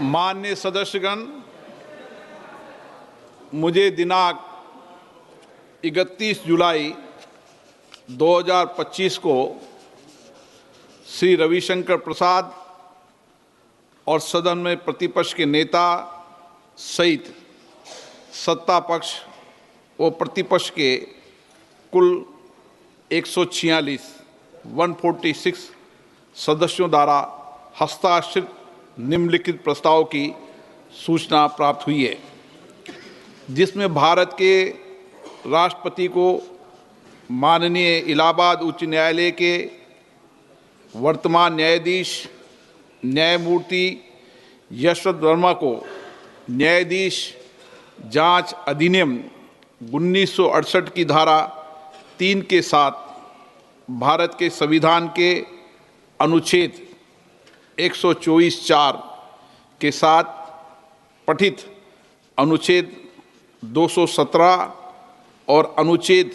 माननीय सदस्यगण, मुझे दिनांक 31 जुलाई 2025 को श्री रविशंकर प्रसाद और सदन में प्रतिपक्ष के नेता सहित सत्ता पक्ष व प्रतिपक्ष के कुल 146 सदस्यों द्वारा हस्ताक्षरित निम्नलिखित प्रस्ताव की सूचना प्राप्त हुई है, जिसमें भारत के राष्ट्रपति को माननीय इलाहाबाद उच्च न्यायालय के वर्तमान न्यायाधीश न्यायमूर्ति यशवंत वर्मा को न्यायाधीश जांच अधिनियम 1968 की धारा 3 के साथ भारत के संविधान के अनुच्छेद 124(4) के साथ पठित अनुच्छेद 217 और अनुच्छेद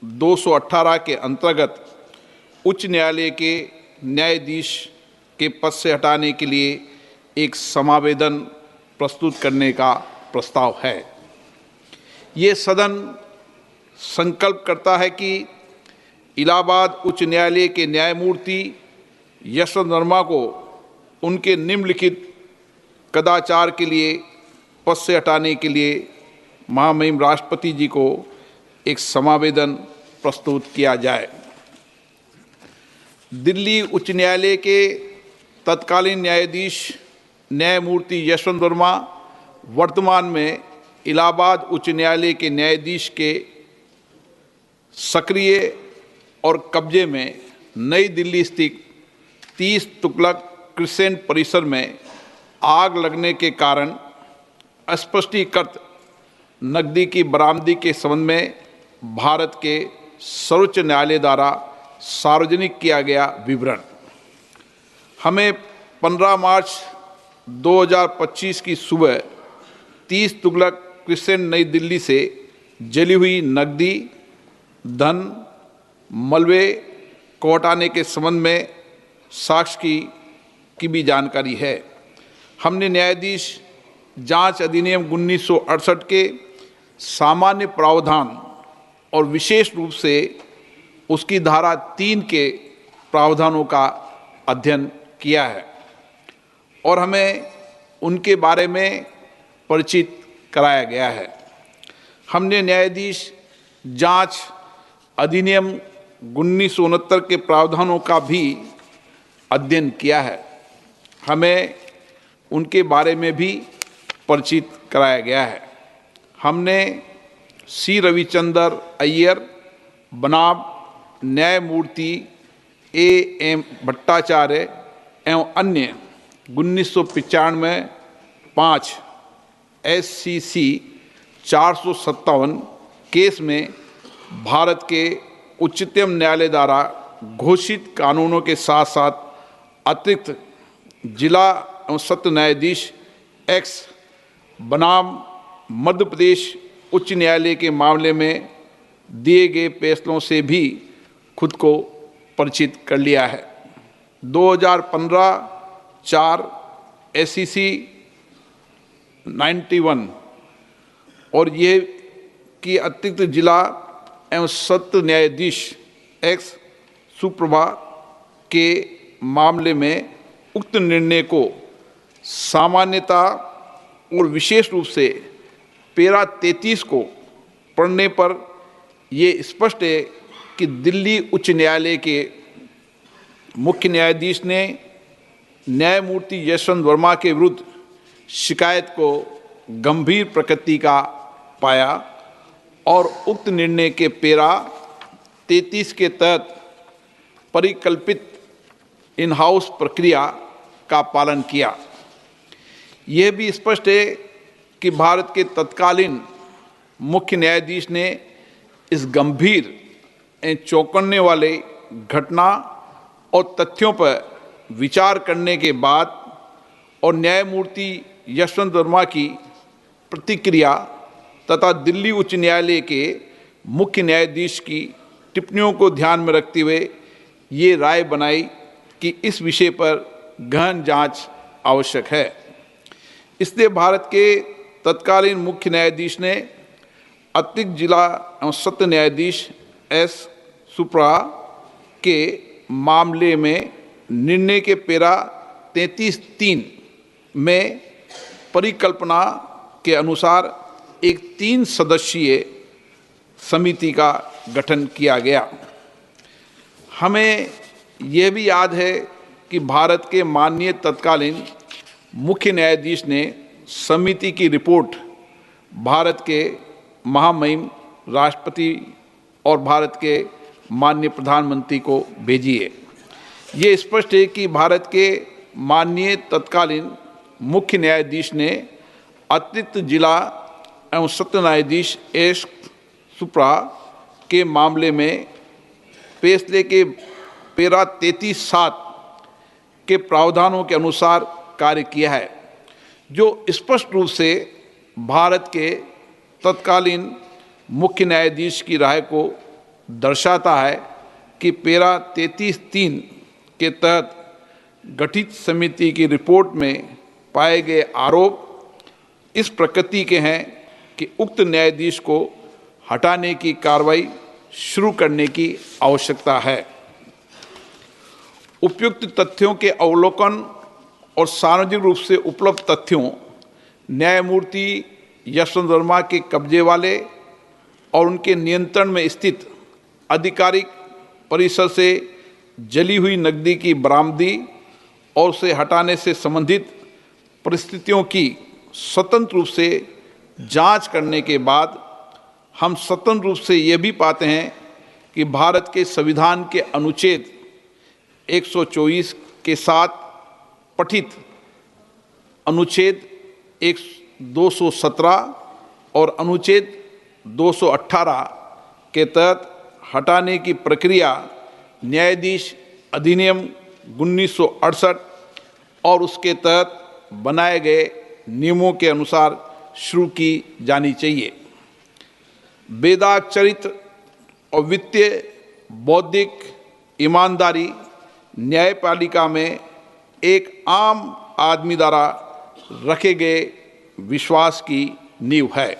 218 के अंतर्गत उच्च न्यायालय के न्यायाधीश के पद से हटाने के लिए एक समावेदन प्रस्तुत करने का प्रस्ताव है। ये सदन संकल्प करता है कि इलाहाबाद उच्च न्यायालय के न्यायमूर्ति यशवंत वर्मा को उनके निम्नलिखित कदाचार के लिए पद से हटाने के लिए महामहिम राष्ट्रपति जी को एक समावेदन प्रस्तुत किया जाए। दिल्ली उच्च न्यायालय के तत्कालीन न्यायाधीश न्यायमूर्ति यशवंत वर्मा वर्तमान में इलाहाबाद उच्च न्यायालय के न्यायाधीश के सक्रिय और कब्जे में नई दिल्ली स्थित 30 तुगलक क्रिसेंट परिसर में आग लगने के कारण अस्पष्टीकृत नकदी की बरामदगी के संबंध में भारत के सर्वोच्च न्यायालय द्वारा सार्वजनिक किया गया विवरण हमें 15 मार्च 2025 की सुबह 30 तुगलक क्रिसेंट नई दिल्ली से जली हुई नकदी धन मलबे को हटाने के संबंध में साक्ष्य की भी जानकारी है। हमने न्यायाधीश जांच अधिनियम 1968 के सामान्य प्रावधान और विशेष रूप से उसकी धारा 3 के प्रावधानों का अध्ययन किया है और हमें उनके बारे में परिचित कराया गया है। हमने न्यायाधीश जांच अधिनियम 1969 के प्रावधानों का भी अध्ययन किया है। हमें उनके बारे में भी परिचित कराया गया है। हमने सी रविचंद्र अय्यर बनाम न्यायमूर्ति A.M. भट्टाचार्य एवं अन्य 1995 5 SCC 457 केस में भारत के उच्चतम न्यायालय द्वारा घोषित कानूनों के साथ साथ अतिरिक्त जिला एवं सत्र न्यायाधीश एक्स बनाम मध्य प्रदेश उच्च न्यायालय के मामले में दिए गए फैसलों से भी खुद को परिचित कर लिया है। 2015 4 SCC 91 और ये कि अतिरिक्त जिला एवं सत्र न्यायाधीश एक्स सुप्रभा के मामले में उक्त निर्णय को सामान्यता और विशेष रूप से पैरा 33 को पढ़ने पर ये स्पष्ट है कि दिल्ली उच्च न्यायालय के मुख्य न्यायाधीश ने न्यायमूर्ति यशवंत वर्मा के विरुद्ध शिकायत को गंभीर प्रकृति का पाया और उक्त निर्णय के पैरा 33 के तहत परिकल्पित इन हाउस प्रक्रिया का पालन किया। यह भी स्पष्ट है कि भारत के तत्कालीन मुख्य न्यायाधीश ने इस गंभीर एवं चौंकाने वाले घटना और तथ्यों पर विचार करने के बाद और न्यायमूर्ति यशवंत वर्मा की प्रतिक्रिया तथा दिल्ली उच्च न्यायालय के मुख्य न्यायाधीश की टिप्पणियों को ध्यान में रखते हुए ये राय बनाई कि इस विषय पर गहन जांच आवश्यक है। इसलिए भारत के तत्कालीन मुख्य न्यायाधीश ने अतिरिक्त जिला एवं सत्र न्यायाधीश एस सुप्रा के मामले में निर्णय के पैरा 33(3) में परिकल्पना के अनुसार एक 3 सदस्यीय समिति का गठन किया गया। हमें यह भी याद है कि भारत के माननीय तत्कालीन मुख्य न्यायाधीश ने समिति की रिपोर्ट भारत के महामहिम राष्ट्रपति और भारत के माननीय प्रधानमंत्री को भेजी है। ये स्पष्ट है कि भारत के माननीय तत्कालीन मुख्य न्यायाधीश ने अतिरिक्त जिला एवं सत्र न्यायाधीश एस सुप्रा के मामले में फैसले के पैरा 33(7) के प्रावधानों के अनुसार कार्य किया है, जो स्पष्ट रूप से भारत के तत्कालीन मुख्य न्यायाधीश की राय को दर्शाता है कि पैरा 33(3) के तहत गठित समिति की रिपोर्ट में पाए गए आरोप इस प्रकृति के हैं कि उक्त न्यायाधीश को हटाने की कार्रवाई शुरू करने की आवश्यकता है। उपयुक्त तथ्यों के अवलोकन और सार्वजनिक रूप से उपलब्ध तथ्यों, न्यायमूर्ति यशवंत वर्मा के कब्जे वाले और उनके नियंत्रण में स्थित आधिकारिक परिसर से जली हुई नकदी की बरामदी और उसे हटाने से संबंधित परिस्थितियों की स्वतंत्र रूप से जांच करने के बाद हम स्वतंत्र रूप से ये भी पाते हैं कि भारत के संविधान के अनुच्छेद 124 के साथ पठित अनुच्छेद 217 और अनुच्छेद 218 के तहत हटाने की प्रक्रिया न्यायाधीश अधिनियम 1968 और उसके तहत बनाए गए नियमों के अनुसार शुरू की जानी चाहिए। वेदाक चरित्र और वित्तीय बौद्धिक ईमानदारी न्यायपालिका में एक आम आदमी द्वारा रखे गए विश्वास की नींव है,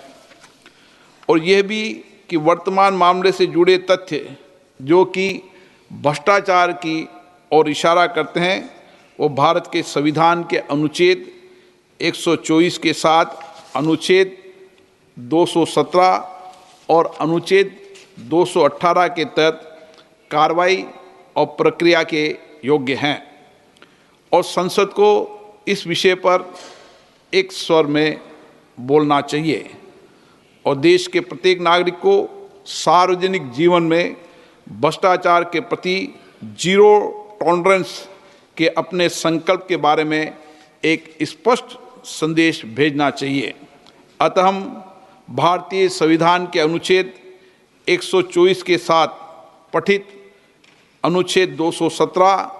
और यह भी कि वर्तमान मामले से जुड़े तथ्य जो कि भ्रष्टाचार की ओर इशारा करते हैं, वो भारत के संविधान के अनुच्छेद 124 के साथ अनुच्छेद 217 और अनुच्छेद 218 के तहत कार्रवाई और प्रक्रिया के योग्य हैं, और संसद को इस विषय पर एक स्वर में बोलना चाहिए और देश के प्रत्येक नागरिक को सार्वजनिक जीवन में भ्रष्टाचार के प्रति जीरो टॉलरेंस के अपने संकल्प के बारे में एक स्पष्ट संदेश भेजना चाहिए। अतः हम भारतीय संविधान के अनुच्छेद 124 के साथ पठित अनुच्छेद 217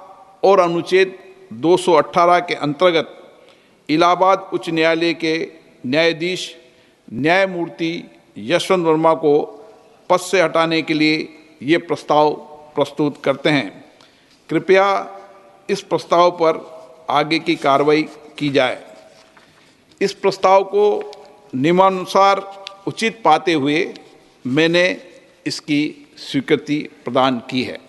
और अनुच्छेद 218 के अंतर्गत इलाहाबाद उच्च न्यायालय के न्यायाधीश न्यायमूर्ति यशवंत वर्मा को पद से हटाने के लिए ये प्रस्ताव प्रस्तुत करते हैं। कृपया इस प्रस्ताव पर आगे की कार्रवाई की जाए। इस प्रस्ताव को नियमानुसार उचित पाते हुए मैंने इसकी स्वीकृति प्रदान की है।